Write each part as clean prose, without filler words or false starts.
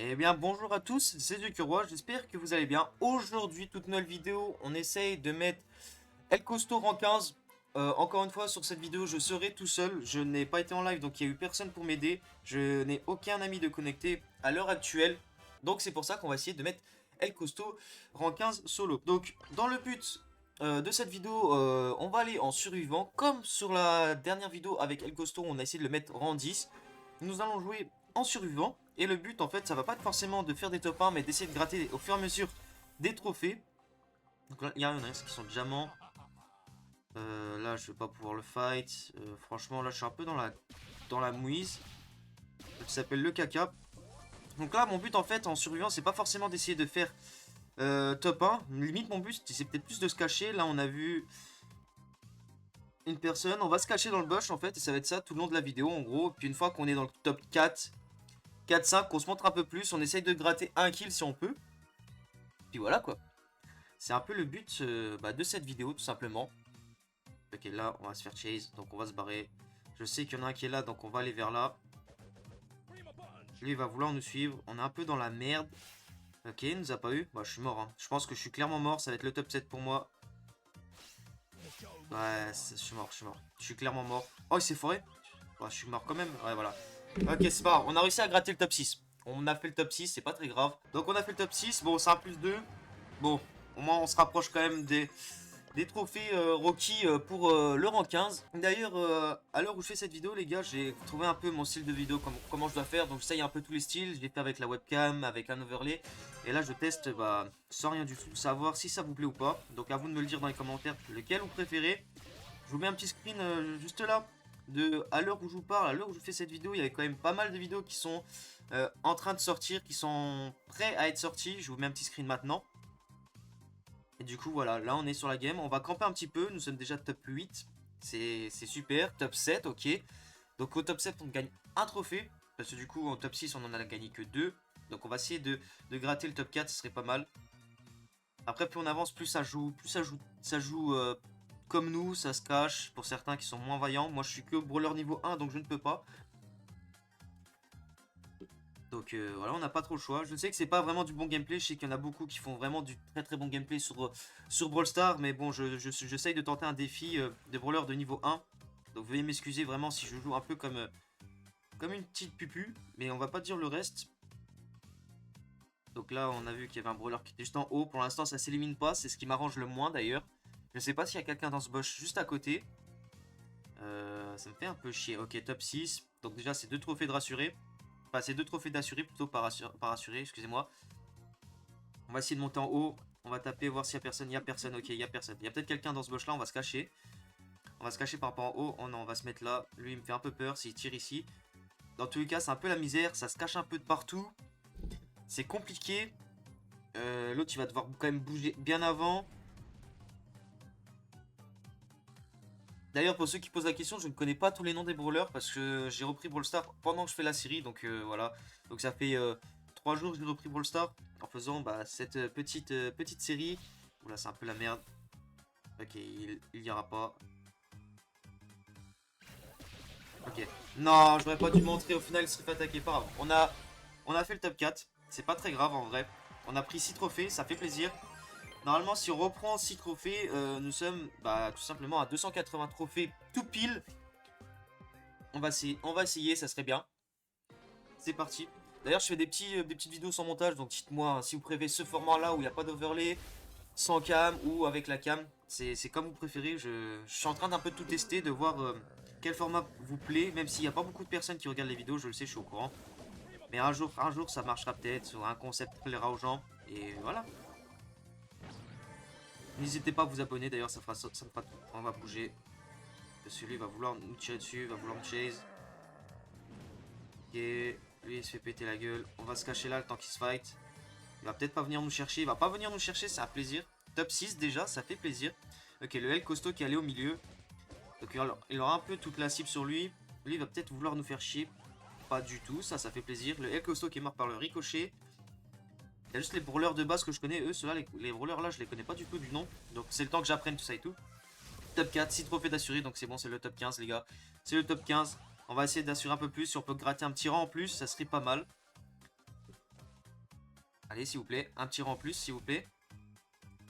Eh bien bonjour à tous, c'est Zuckeroi, j'espère que vous allez bien. Aujourd'hui, toute nouvelle vidéo, on essaye de mettre El Costo rang 15. Encore une fois, sur cette vidéo, je serai tout seul. Je n'ai pas été en live, donc il n'y a eu personne pour m'aider. Je n'ai aucun ami de connecté à l'heure actuelle. Donc c'est pour ça qu'on va essayer de mettre El Costo rang 15 solo. Donc dans le but de cette vidéo, on va aller en survivant. Comme sur la dernière vidéo avec El Costo, on a essayé de le mettre rang 10. Nous allons jouer en survivant. Et le but, en fait, ça va pas être forcément de faire des top 1, mais d'essayer de gratter au fur et à mesure des trophées. Donc là, il y en a qui sont diamants. Là, je vais pas pouvoir le fight. Franchement, là, je suis un peu dans la mouise. Ça s'appelle le caca. Donc là, mon but, en fait, en survivant, c'est pas forcément d'essayer de faire top 1. Limite, mon but, c'est peut-être plus de se cacher. Là, on a vu une personne. On va se cacher dans le bush, en fait, et ça va être ça tout le long de la vidéo, en gros. Puis une fois qu'on est dans le top 4, 4-5, on se montre un peu plus. On essaye de gratter un kill si on peut. Puis voilà, quoi. C'est un peu le but de cette vidéo, tout simplement. Ok, là, on va se faire chase, donc on va se barrer. Je sais qu'il y en a un qui est là, donc on va aller vers là. Lui, il va vouloir nous suivre. On est un peu dans la merde. Ok, il nous a pas eu. Bah, je suis mort. Hein. Je pense que je suis clairement mort. Ça va être le top 7 pour moi. Ouais, je suis mort, je suis mort. Je suis clairement mort. Oh, il s'est foré. Ouais, je suis mort quand même. Ouais, voilà. Ok, c'est pas grave. On a réussi à gratter le top 6. On a fait le top 6, c'est pas très grave. Donc on a fait le top 6. Bon, c'est un plus 2. Bon, au moins on se rapproche quand même des trophées Rocky pour le rang 15. D'ailleurs, à l'heure où je fais cette vidéo, les gars, j'ai trouvé un peu mon style de vidéo, comment je dois faire. Donc j'essaye un peu tous les styles. Je l'ai fait avec la webcam, avec un overlay. Et là, je teste sans rien du tout, savoir si ça vous plaît ou pas. Donc à vous de me le dire dans les commentaires lequel vous préférez. Je vous mets un petit screen juste là. À l'heure où je vous parle, à l'heure où je fais cette vidéo, il y avait quand même pas mal de vidéos qui sont en train de sortir, qui sont prêts à être sorties. Je vous mets un petit screen maintenant. Et du coup, voilà, là on est sur la game. On va camper un petit peu. Nous sommes déjà top 8. C'est super. Top 7, ok. Donc au top 7, on gagne un trophée. Parce que du coup, en top 6, on en a gagné que 2. Donc on va essayer de gratter le top 4, ce serait pas mal. Après, plus on avance, plus ça joue comme nous, ça se cache. Pour certains qui sont moins vaillants. Moi, je suis que brawler niveau 1, donc je ne peux pas. Donc voilà, on n'a pas trop le choix. Je sais que c'est pas vraiment du bon gameplay. Je sais qu'il y en a beaucoup qui font vraiment du très très bon gameplay sur Brawl Stars. Mais bon, j'essaye de tenter un défi de brawler de niveau 1. Donc veuillez m'excuser vraiment si je joue un peu comme une petite pupu. Mais on va pas dire le reste. Donc là, on a vu qu'il y avait un brawler qui était juste en haut. Pour l'instant, ça s'élimine pas. C'est ce qui m'arrange le moins d'ailleurs. Je sais pas s'il y a quelqu'un dans ce bush juste à côté. Ça me fait un peu chier. Ok, top 6. Donc déjà, c'est 2 trophées de rassuré. Enfin, c'est 2 trophées d'assuré plutôt par assuré, excusez-moi. On va essayer de monter en haut. On va taper, voir s'il y a personne. Il y a personne, ok, il y a personne. Il y a peut-être quelqu'un dans ce bush là, on va se cacher. On va se cacher par rapport en haut. Oh non, on va se mettre là. Lui, il me fait un peu peur s'il tire ici. Dans tous les cas, c'est un peu la misère. Ça se cache un peu de partout. C'est compliqué. L'autre, il va devoir quand même bouger bien avant. D'ailleurs, pour ceux qui posent la question, je ne connais pas tous les noms des brawlers parce que j'ai repris Brawl Stars pendant que je fais la série. Donc voilà. Donc ça fait 3 jours que j'ai repris Brawl Stars en faisant cette petite série. Oula, c'est un peu la merde. Ok, il y aura pas. Ok. Non, j'aurais pas dû montrer. Au final, il serait fait attaquer. Pas grave. On a fait le top 4. C'est pas très grave en vrai. On a pris 6 trophées, ça fait plaisir. Normalement, si on reprend 6 trophées, nous sommes tout simplement à 280 trophées tout pile. On va essayer, ça serait bien. C'est parti. D'ailleurs, je fais des petites vidéos sans montage, donc dites-moi hein, si vous préférez ce format-là où il n'y a pas d'overlay, sans cam ou avec la cam. C'est comme vous préférez. Je suis en train d'un peu tout tester, de voir quel format vous plaît, même s'il n'y a pas beaucoup de personnes qui regardent les vidéos, je le sais, je suis au courant. Mais un jour ça marchera peut-être, sur un concept qui plaira aux gens, et voilà. N'hésitez pas à vous abonner, d'ailleurs, ça me fera tout. On va bouger. Celui va vouloir nous tirer dessus, va vouloir me chase. Ok, lui il se fait péter la gueule. On va se cacher là le temps qu'il se fight. Il va peut-être pas venir nous chercher. Il va pas venir nous chercher, c'est un plaisir. Top 6 déjà, ça fait plaisir. Ok, le L costaud qui est allé au milieu. Donc il aura un peu toute la cible sur lui. Lui il va peut-être vouloir nous faire chier. Pas du tout, ça fait plaisir. Le L costaud qui est mort par le ricochet. Il y a juste les brawlers de base que je connais. Eux, ceux-là, les brawlers là, je les connais pas du tout du nom. Donc c'est le temps que j'apprenne tout ça et tout. Top 4, 6 trophées d'assuré. Donc c'est bon, c'est le top 15 les gars. C'est le top 15. On va essayer d'assurer un peu plus. Si on peut gratter un petit rang en plus, ça serait pas mal. Allez, s'il vous plaît. Un tir en plus, s'il vous plaît.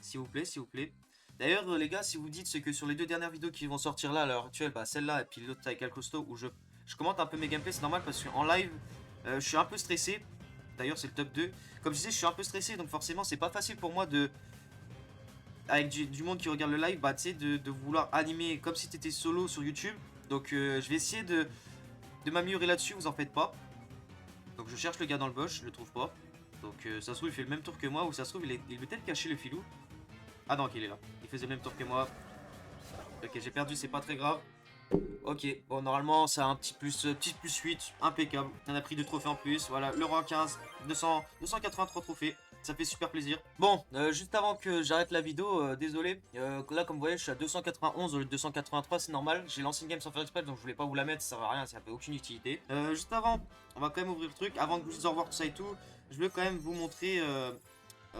S'il vous plaît, s'il vous plaît. D'ailleurs, les gars, si vous dites ce que sur les 2 dernières vidéos qui vont sortir là, à l'heure actuelle, bah celle-là et puis l'autre avec El Costo, où je commente un peu mes gameplays, c'est normal parce qu'en live, je suis un peu stressé. D'ailleurs, c'est le top 2. Comme je disais, je suis un peu stressé, donc forcément, c'est pas facile pour moi de... Avec du monde qui regarde le live, bah tu sais, de vouloir animer comme si t'étais solo sur YouTube. Donc je vais essayer de m'améliorer là-dessus, vous en faites pas. Donc je cherche le gars dans le bush, je le trouve pas. Donc ça se trouve il fait le même tour que moi, ou ça se trouve il est peut-être caché le filou. Ah non, ok, il est là. Il faisait le même tour que moi. Ok, j'ai perdu, c'est pas très grave. Ok, bon, normalement, ça a un petit plus 8, impeccable. On a pris 2 trophées en plus, voilà, le rang 15, 283 trophées. Ça fait super plaisir. Bon, juste avant que j'arrête la vidéo, désolé. Là, comme vous voyez, je suis à 291 au lieu de 283, c'est normal. J'ai lancé une game sans faire exprès, donc je voulais pas vous la mettre, ça sert à rien, ça n'a aucune utilité. Juste avant, on va quand même ouvrir le truc. Avant de vous dire au revoir, tout ça et tout, je veux quand même vous montrer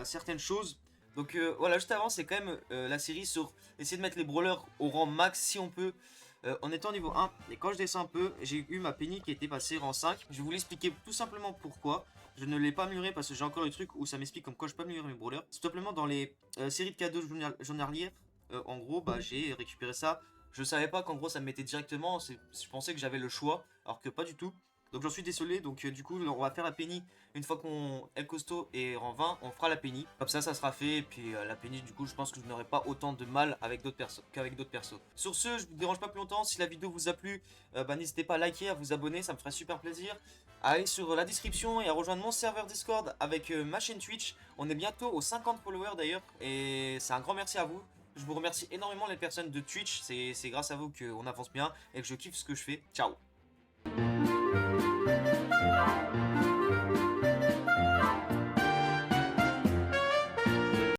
certaines choses. Donc voilà, juste avant, c'est quand même la série sur essayer de mettre les brawlers au rang max si on peut. En étant niveau 1, et quand je descends un peu, j'ai eu ma Penny qui était passée rang 5. Je vais vous l'expliquer tout simplement pourquoi. Je ne l'ai pas amélioré parce que j'ai encore le truc où ça m'explique comme quoi je peux améliorer mes brawlers. Tout simplement dans les séries de cadeaux journalières, en gros, bah j'ai récupéré ça. Je savais pas qu'en gros ça me mettait directement, je pensais que j'avais le choix, alors que pas du tout. Donc j'en suis désolé, donc du coup on va faire la Penny. Une fois qu'on El Costo est en 20, on fera la Penny. Comme ça sera fait, et puis la Penny du coup je pense que je n'aurai pas autant de mal avec d'autres persos qu'avec d'autres persos. Sur ce, je vous dérange pas plus longtemps, si la vidéo vous a plu, bah, n'hésitez pas à liker, à vous abonner, ça me ferait super plaisir. À aller sur la description et à rejoindre mon serveur Discord avec ma chaîne Twitch. On est bientôt aux 50 followers d'ailleurs, et c'est un grand merci à vous. Je vous remercie énormément les personnes de Twitch, c'est grâce à vous qu'on avance bien et que je kiffe ce que je fais. Ciao.